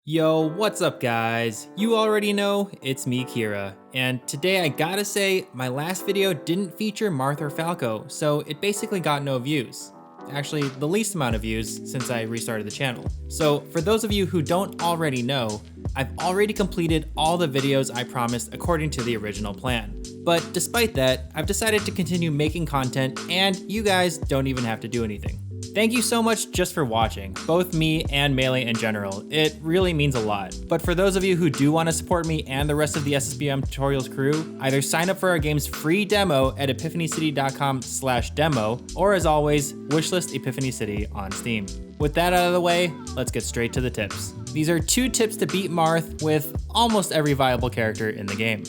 Yo, what's up guys? You already know, it's me Kira, and today I gotta say, my last video didn't feature Marth or Falco, so it basically got no views. Actually, the least amount of views since I restarted the channel. So for those of you who don't already know, I've already completed all the videos I promised according to the original plan. But despite that, I've decided to continue making content and you guys don't even have to do anything. Thank you so much just for watching, both me and Melee in general. It really means a lot. But for those of you who do want to support me and the rest of the SSBM Tutorials crew, either sign up for our game's free demo at epiphanycity.com/demo, or as always, wishlist Epiphany City on Steam. With that out of the way, let's get straight to the tips. These are 2 tips to beat Marth with almost every viable character in the game.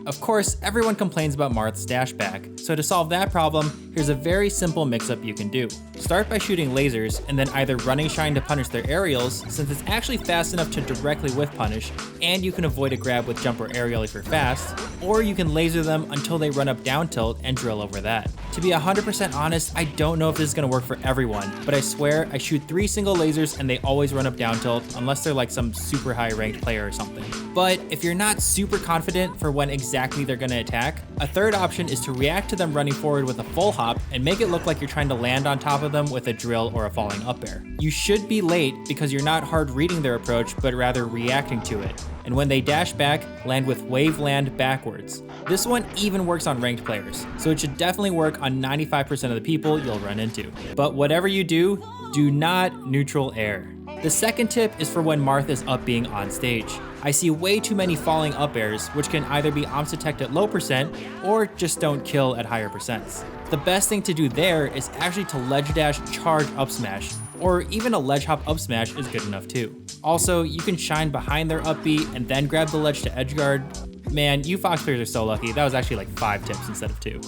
Of course, everyone complains about Marth's dash back, so to solve that problem, here's a very simple mix-up you can do. Start by shooting lasers, and then either running shine to punish their aerials, since it's actually fast enough to directly whiff punish, and you can avoid a grab with jump or aerial if you're fast, or you can laser them until they run up down tilt and drill over that. To be 100% honest, I don't know if this is going to work for everyone, but I swear I shoot 3 single lasers and they always run up down tilt unless they're like some super high ranked player or something. But if you're not super confident for when exactly they're going to attack, a third option is to react to them running forward with a full hop and make it look like you're trying to land on top of them with a drill or a falling up air. You should be late because you're not hard reading their approach but rather reacting to it. And when they dash back, land with wave land backwards. This one even works on ranked players, so it should definitely work on 95% of the people you'll run into. But whatever you do not neutral air. The second tip is for when Marth is up being on stage. I see way too many falling up airs, which can either be omps detect at low percent or just don't kill at higher percents. The best thing to do there is actually to ledge dash charge up smash, or even a ledge hop up smash is good enough too. Also, you can shine behind their up B and then grab the ledge to edge guard. Man, you Fox players are so lucky. That was actually like 5 tips instead of 2.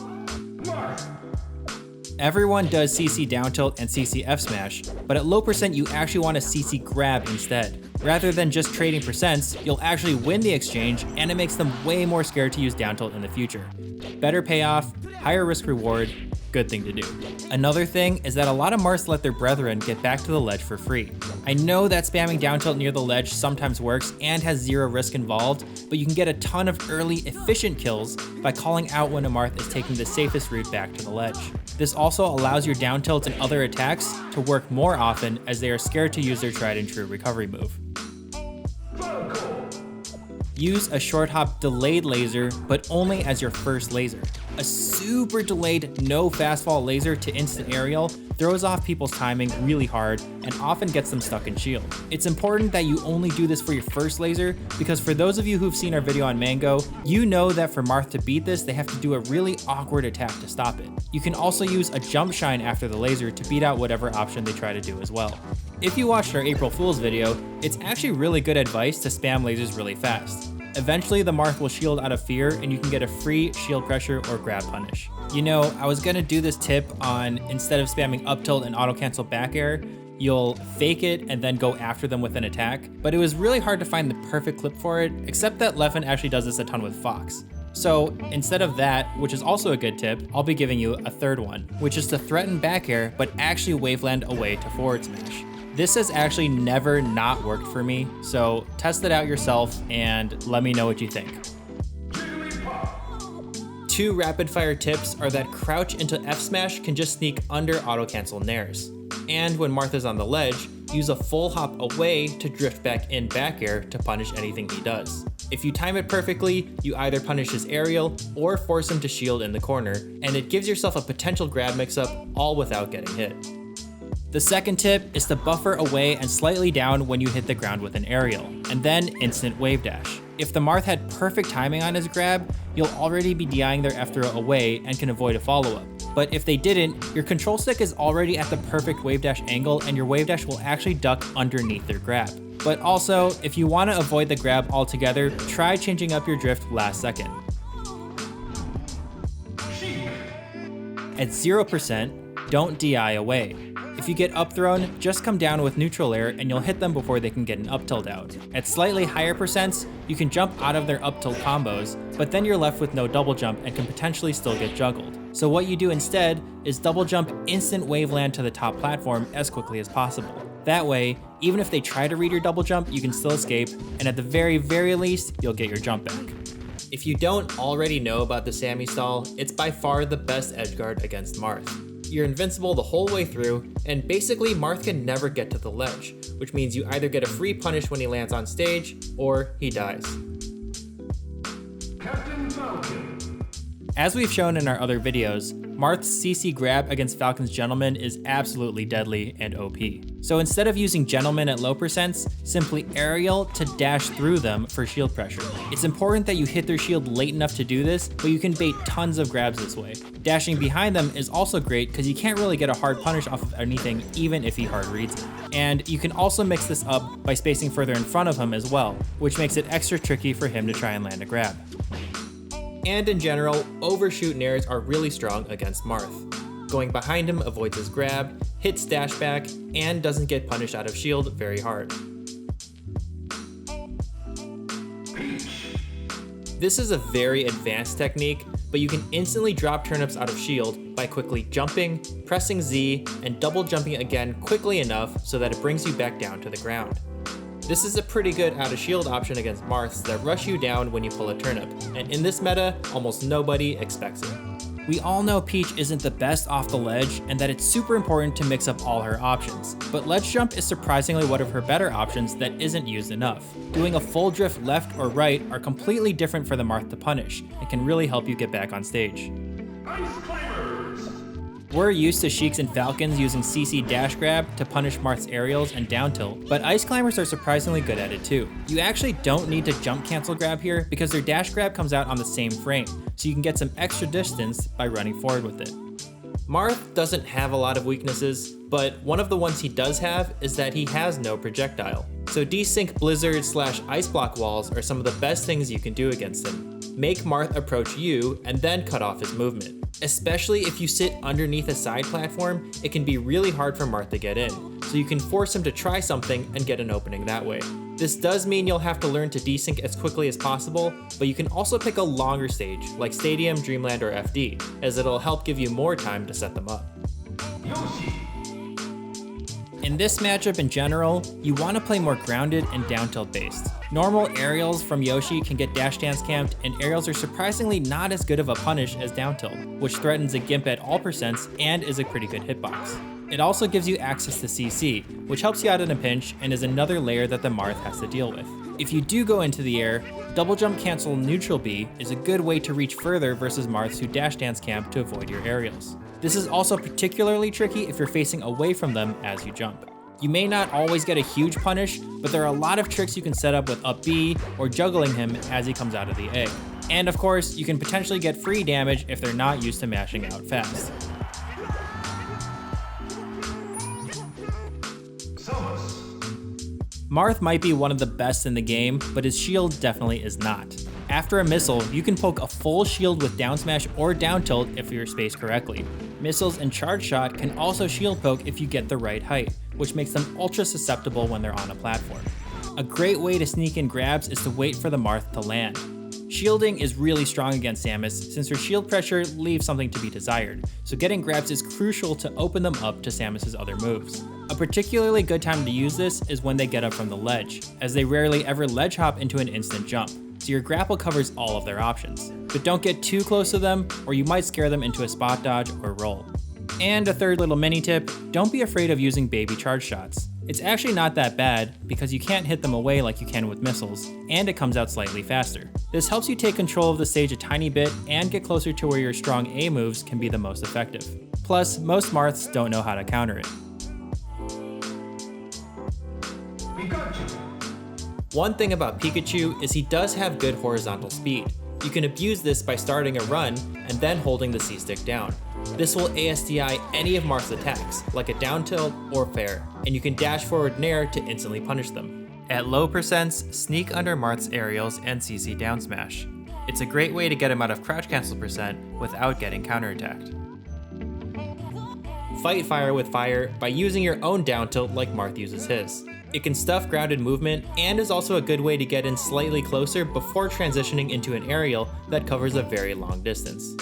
Everyone does CC down tilt and CC F smash, but at low percent you actually want to CC grab instead. Rather than just trading percents, you'll actually win the exchange and it makes them way more scared to use down tilt in the future. Better payoff, higher risk reward, good thing to do. Another thing is that a lot of Marths let their brethren get back to the ledge for free. I know that spamming down tilt near the ledge sometimes works and has 0 risk involved, but you can get a ton of early efficient kills by calling out when a Marth is taking the safest route back to the ledge. This also allows your down tilts and other attacks to work more often as they are scared to use their tried and true recovery move. Use a short hop delayed laser, but only as your first laser. A super delayed no fast fall laser to instant aerial throws off people's timing really hard and often gets them stuck in shield. It's important that you only do this for your first laser because for those of you who've seen our video on Mango, you know that for Marth to beat this, they have to do a really awkward attack to stop it. You can also use a jump shine after the laser to beat out whatever option they try to do as well. If you watched our April Fool's video, it's actually really good advice to spam lasers really fast. Eventually the Marth will shield out of fear and you can get a free shield pressure or grab punish. You know, I was gonna do this tip on instead of spamming up tilt and auto cancel back air, you'll fake it and then go after them with an attack, but it was really hard to find the perfect clip for it, except that Leffen actually does this a ton with Fox. So instead of that, which is also a good tip, I'll be giving you a third one, which is to threaten back air, but actually waveland away to forward smash. This has actually never not worked for me, so test it out yourself and let me know what you think. 2 rapid fire tips are that crouch into F smash can just sneak under auto cancel nairs. And when Marth is on the ledge, use a full hop away to drift back in back air to punish anything he does. If you time it perfectly, you either punish his aerial or force him to shield in the corner, and it gives yourself a potential grab mix up all without getting hit. The second tip is to buffer away and slightly down when you hit the ground with an aerial, and then instant wave dash. If the Marth had perfect timing on his grab, you'll already be DIing their F throw away and can avoid a follow-up. But if they didn't, your control stick is already at the perfect wave dash angle and your wave dash will actually duck underneath their grab. But also, if you want to avoid the grab altogether, try changing up your drift last second. Sheik. At 0%, don't DI away. If you get up thrown, just come down with neutral air and you'll hit them before they can get an up tilt out. At slightly higher percents, you can jump out of their up tilt combos, but then you're left with no double jump and can potentially still get juggled. So what you do instead is double jump instant waveland to the top platform as quickly as possible. That way, even if they try to read your double jump, you can still escape, and at the very, very least, you'll get your jump back. If you don't already know about the Sammy stall, it's by far the best edgeguard against Marth. You're invincible the whole way through, and basically Marth can never get to the ledge, which means you either get a free punish when he lands on stage, or he dies. Captain Falcon. As we've shown in our other videos, Marth's CC grab against Falcon's Gentleman is absolutely deadly and OP. So instead of using Gentleman at low percents, simply aerial to dash through them for shield pressure. It's important that you hit their shield late enough to do this, but you can bait tons of grabs this way. Dashing behind them is also great because you can't really get a hard punish off of anything even if he hard reads it. And you can also mix this up by spacing further in front of him as well, which makes it extra tricky for him to try and land a grab. And in general, overshoot nairs are really strong against Marth. Going behind him avoids his grab, hits dash back, and doesn't get punished out of shield very hard. This is a very advanced technique, but you can instantly drop turnips out of shield by quickly jumping, pressing Z, and double jumping again quickly enough so that it brings you back down to the ground. This is a pretty good out of shield option against Marths that rush you down when you pull a turnip, and in this meta, almost nobody expects it. We all know Peach isn't the best off the ledge and that it's super important to mix up all her options, but ledge jump is surprisingly one of her better options that isn't used enough. Doing a full drift left or right are completely different for the Marth to punish and can really help you get back on stage. We're used to Sheiks and Falcons using CC dash grab to punish Marth's aerials and down tilt, but Ice Climbers are surprisingly good at it too. You actually don't need to jump cancel grab here because their dash grab comes out on the same frame, so you can get some extra distance by running forward with it. Marth doesn't have a lot of weaknesses, but one of the ones he does have is that he has no projectile. So desync blizzard / ice block walls are some of the best things you can do against him. Make Marth approach you and then cut off his movement. Especially if you sit underneath a side platform, it can be really hard for Marth to get in, so you can force him to try something and get an opening that way. This does mean you'll have to learn to desync as quickly as possible, but you can also pick a longer stage, like Stadium, Dreamland, or FD, as it'll help give you more time to set them up. Yoshi. In this matchup in general, you want to play more grounded and down tilt based. Normal aerials from Yoshi can get dash dance camped, and aerials are surprisingly not as good of a punish as down tilt, which threatens a gimp at all percents and is a pretty good hitbox. It also gives you access to CC, which helps you out in a pinch and is another layer that the Marth has to deal with. If you do go into the air, double jump cancel neutral B is a good way to reach further versus Marths who dash dance camp to avoid your aerials. This is also particularly tricky if you're facing away from them as you jump. You may not always get a huge punish, but there are a lot of tricks you can set up with up B or juggling him as he comes out of the egg. And of course, you can potentially get free damage if they're not used to mashing out fast. Marth might be one of the best in the game, but his shield definitely is not. After a missile, you can poke a full shield with down smash or down tilt if you're spaced correctly. Missiles and charge shot can also shield poke if you get the right height, which makes them ultra susceptible when they're on a platform. A great way to sneak in grabs is to wait for the Marth to land. Shielding is really strong against Samus since her shield pressure leaves something to be desired, so getting grabs is crucial to open them up to Samus's other moves. A particularly good time to use this is when they get up from the ledge, as they rarely ever ledge hop into an instant jump, so your grapple covers all of their options. But don't get too close to them, or you might scare them into a spot dodge or roll. And a third little mini tip, don't be afraid of using baby charge shots. It's actually not that bad because you can't hit them away like you can with missiles, and it comes out slightly faster. This helps you take control of the stage a tiny bit and get closer to where your strong A moves can be the most effective. Plus, most Marths don't know how to counter it. Pikachu. One thing about Pikachu is he does have good horizontal speed. You can abuse this by starting a run and then holding the C-stick down. This will ASDI any of Marth's attacks, like a down tilt or fair, and you can dash forward nair to instantly punish them. At low percents, sneak under Marth's aerials and CC down smash. It's a great way to get him out of crouch cancel percent without getting counterattacked. Fight fire with fire by using your own down tilt like Marth uses his. It can stuff grounded movement and is also a good way to get in slightly closer before transitioning into an aerial that covers a very long distance.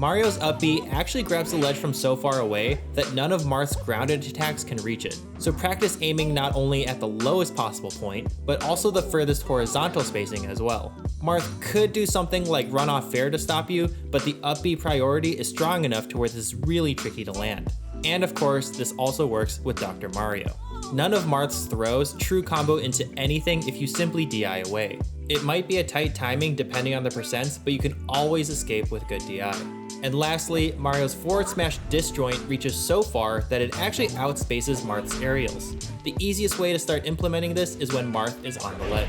Mario's up B actually grabs the ledge from so far away that none of Marth's grounded attacks can reach it. So practice aiming not only at the lowest possible point, but also the furthest horizontal spacing as well. Marth could do something like run off fair to stop you, but the up B priority is strong enough to where this is really tricky to land. And of course, this also works with Dr. Mario. None of Marth's throws true combo into anything if you simply DI away. It might be a tight timing depending on the percents, but you can always escape with good DI. And lastly, Mario's forward smash disjoint reaches so far that it actually outspaces Marth's aerials. The easiest way to start implementing this is when Marth is on the ledge.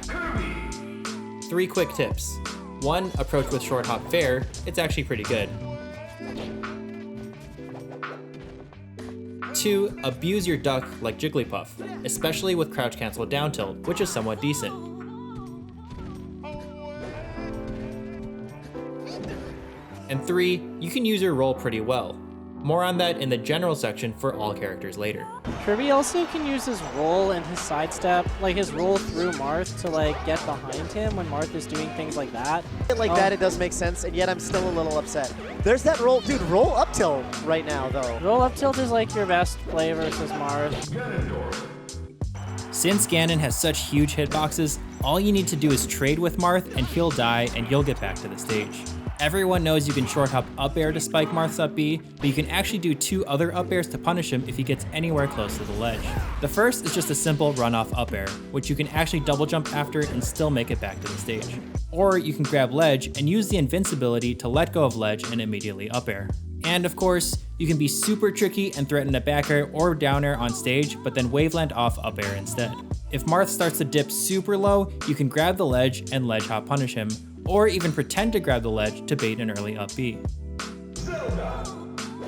Kirby. 3 quick tips. 1. Approach with short hop fair, it's actually pretty good. 2. Abuse your duck like Jigglypuff, especially with crouch cancel down tilt, which is somewhat decent. And 3. You can use your roll pretty well. More on that in the general section for all characters later. Kirby also can use his roll and his sidestep, like his roll through Marth to like get behind him when Marth is doing things like that. Like that, it does make sense, and yet I'm still a little upset. There's that roll, dude, roll up tilt right now though. Roll up tilt is like your best play versus Marth. Ganondorf. Since Ganon has such huge hitboxes, all you need to do is trade with Marth and he'll die and you'll get back to the stage. Everyone knows you can short hop up air to spike Marth's up B, but you can actually do 2 other up airs to punish him if he gets anywhere close to the ledge. The first is just a simple run off up air, which you can actually double jump after and still make it back to the stage. Or you can grab ledge and use the invincibility to let go of ledge and immediately up air. And of course, you can be super tricky and threaten a back air or down air on stage, but then waveland off up air instead. If Marth starts to dip super low, you can grab the ledge and ledge hop punish him, or even pretend to grab the ledge to bait an early up B. Zelda.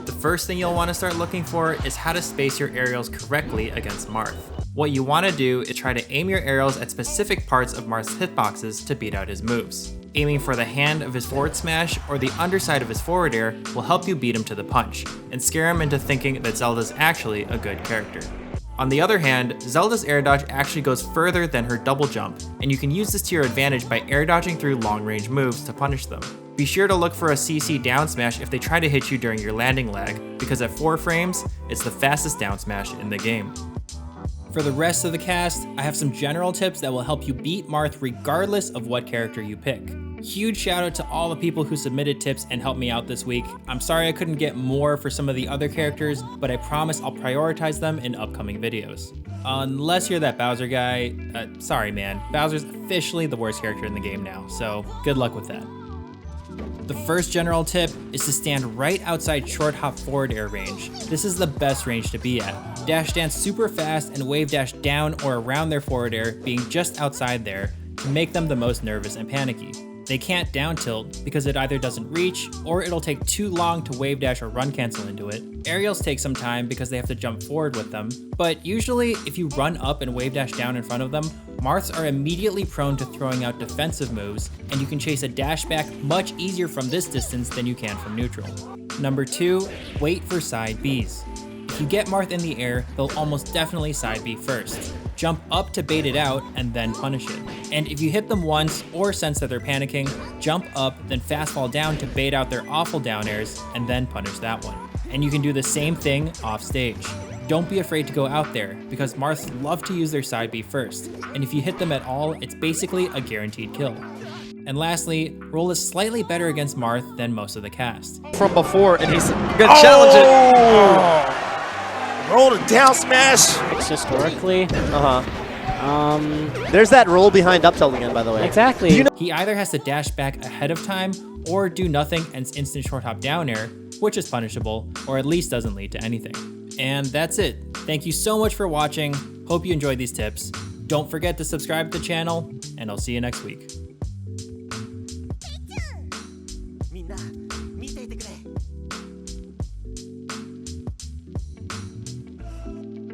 The first thing you'll want to start looking for is how to space your aerials correctly against Marth. What you want to do is try to aim your aerials at specific parts of Marth's hitboxes to beat out his moves. Aiming for the hand of his forward smash or the underside of his forward air will help you beat him to the punch, and scare him into thinking that Zelda's actually a good character. On the other hand, Zelda's air dodge actually goes further than her double jump, and you can use this to your advantage by air dodging through long range moves to punish them. Be sure to look for a CC down smash if they try to hit you during your landing lag, because at 4 frames, it's the fastest down smash in the game. For the rest of the cast, I have some general tips that will help you beat Marth regardless of what character you pick. Huge shout out to all the people who submitted tips and helped me out this week. I'm sorry I couldn't get more for some of the other characters, but I promise I'll prioritize them in upcoming videos. Unless you're that Bowser guy, sorry man, Bowser's officially the worst character in the game now, so good luck with that. The first general tip is to stand right outside short hop forward air range. This is the best range to be at. Dash dance super fast and wave dash down or around their forward air, being just outside there, to make them the most nervous and panicky. They can't down tilt because it either doesn't reach or it'll take too long to wave dash or run cancel into it. Aerials take some time because they have to jump forward with them, but usually if you run up and wave dash down in front of them, Marths are immediately prone to throwing out defensive moves, and you can chase a dash back much easier from this distance than you can from neutral. Number 2, wait for side Bs. If you get Marth in the air, they'll almost definitely side B first. Jump up to bait it out and then punish it. And if you hit them once or sense that they're panicking, jump up, then fast fall down to bait out their awful down airs and then punish that one. And you can do the same thing off stage. Don't be afraid to go out there, because Marths love to use their side B first, and if you hit them at all, it's basically a guaranteed kill. And lastly, roll is slightly better against Marth than most of the cast. From before, and he's gonna challenge it. Roll to down smash. It's historically. There's that roll behind up tilt again, by the way. Exactly. He either has to dash back ahead of time or do nothing and instant short hop down air, which is punishable, or at least doesn't lead to anything. And that's it. Thank you so much for watching. Hope you enjoyed these tips. Don't forget to subscribe to the channel, and I'll see you next week.